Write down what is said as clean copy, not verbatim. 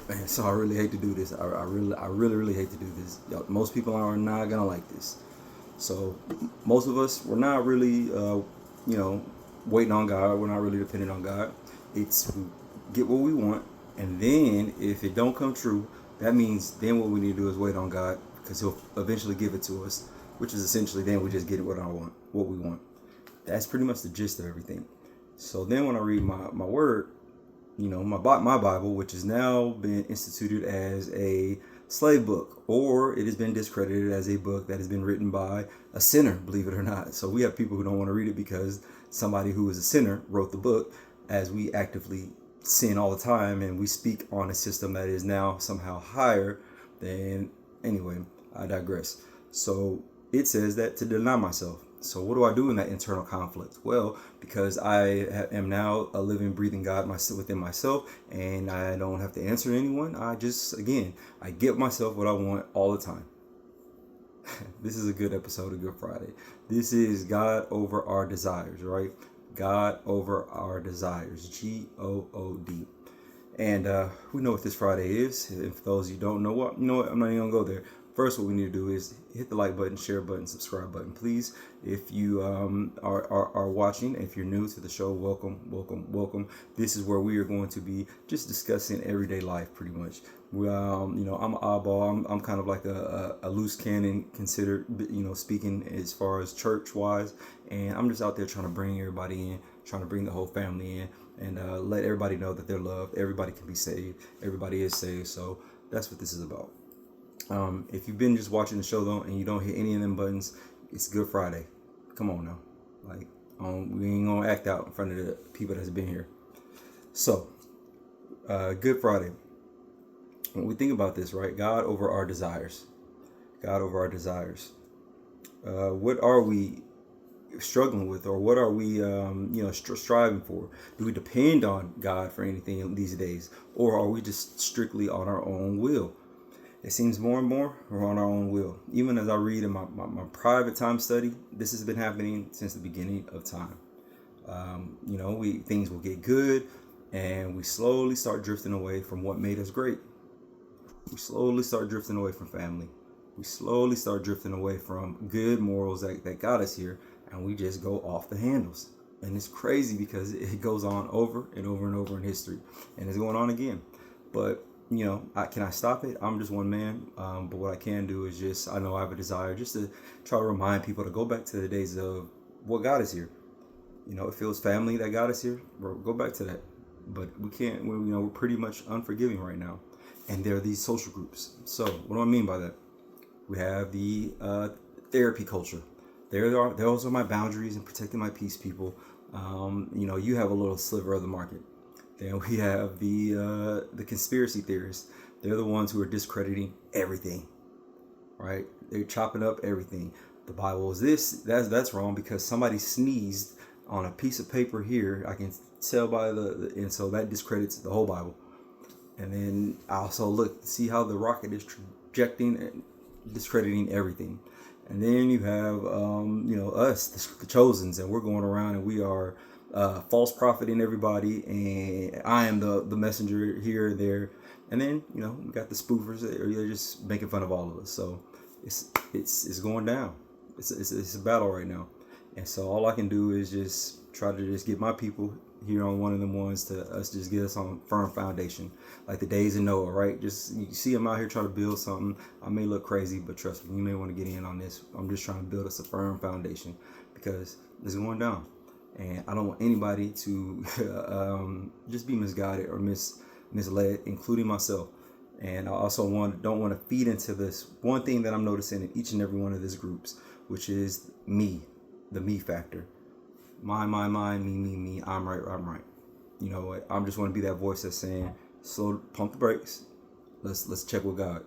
Man, so I really hate to do this. I really hate to do this. Most people are not gonna like this. So most of us, we're not really, you know, waiting on God. We're not really dependent on God. It's we get what we want, and then if it don't come true, that means then what we need to do is wait on God because He'll eventually give it to us, which is essentially then we just get what I want, what we want. That's pretty much the gist of everything. So then when I read my word, my Bible, which has now been instituted as a slave book, or it has been discredited as a book that has been written by a sinner, believe it or not. So we have people who don't want to read it because somebody who is a sinner wrote the book, as we actively sin all the time and we speak on a system that is now somehow higher than. Anyway, I digress. So it says that to deny myself. So what do I do in that internal conflict? Well, because am now a living, breathing God within myself, and I don't have to answer to anyone. I get myself what I want all the time. This is a good episode of Good Friday. This is God over our desires, right? God over our desires. GOOD. And we know what this Friday is. And for those of you who don't know what, I'm not even gonna go there. First, what we need to do is hit the like button, share button, subscribe button, please. If you are watching, if you're new to the show, welcome. This is where we are going to be just discussing everyday life, pretty much. I'm an oddball. I'm kind of like a loose cannon, considered, speaking as far as church wise, and I'm just out there trying to bring everybody in, trying to bring the whole family in, and let everybody know that they're loved. Everybody can be saved. Everybody is saved. So that's what this is about. If you've been just watching the show though and you don't hit any of them buttons, it's Good Friday. Come on now, we ain't gonna act out in front of the people that's been here. So, Good Friday. When we think about this, right? God over our desires. God over our desires. What are we struggling with, or what are we, striving for? Do we depend on God for anything these days, or are we just strictly on our own will? It seems more and more we're on our own will. Even as I read in my private time study, this has been happening since the beginning of time. Things will get good, and we slowly start drifting away from what made us great. We slowly start drifting away from family. We slowly start drifting away from good morals that got us here, and we just go off the handles. And it's crazy because it goes on over and over and over in history, and it's going on again. But can I stop it? I'm just one man. But what I can do is I know I have a desire just to try to remind people to go back to the days of what got us here. If it was family that got us here, go back to that. But we can't. We're pretty much unforgiving right now, and there are these social groups. So what do I mean by that? We have the therapy culture. Those are my boundaries and protecting my peace, people. You have a little sliver of the market. Then we have the conspiracy theorists. They're the ones who are discrediting everything, right? They're chopping up everything. The Bible is this. That's wrong because somebody sneezed on a piece of paper here. I can tell by and so that discredits the whole Bible. And then I also see how the rocket is trajecting and discrediting everything. And then you have us, the chosens, and we're going around and we are false profiting everybody, and I am the messenger here and there. And then we got the spoofers that are just making fun of all of us. So it's going down. It's a battle right now, and so all I can do is just try to just get my people here on one of them ones to us just get us on firm foundation, like the days of Noah, right? Just you see them out here trying to build something. I may look crazy, but trust me, you may want to get in on this. I'm just trying to build us a firm foundation because it's going down. And I don't want anybody to just be misguided or misled, including myself. And I also don't want to feed into this one thing that I'm noticing in each and every one of these groups, which is me, the me factor. Mine, me, I'm right. You know what? I'm just want to be that voice that's saying, pump the brakes. Let's check with God.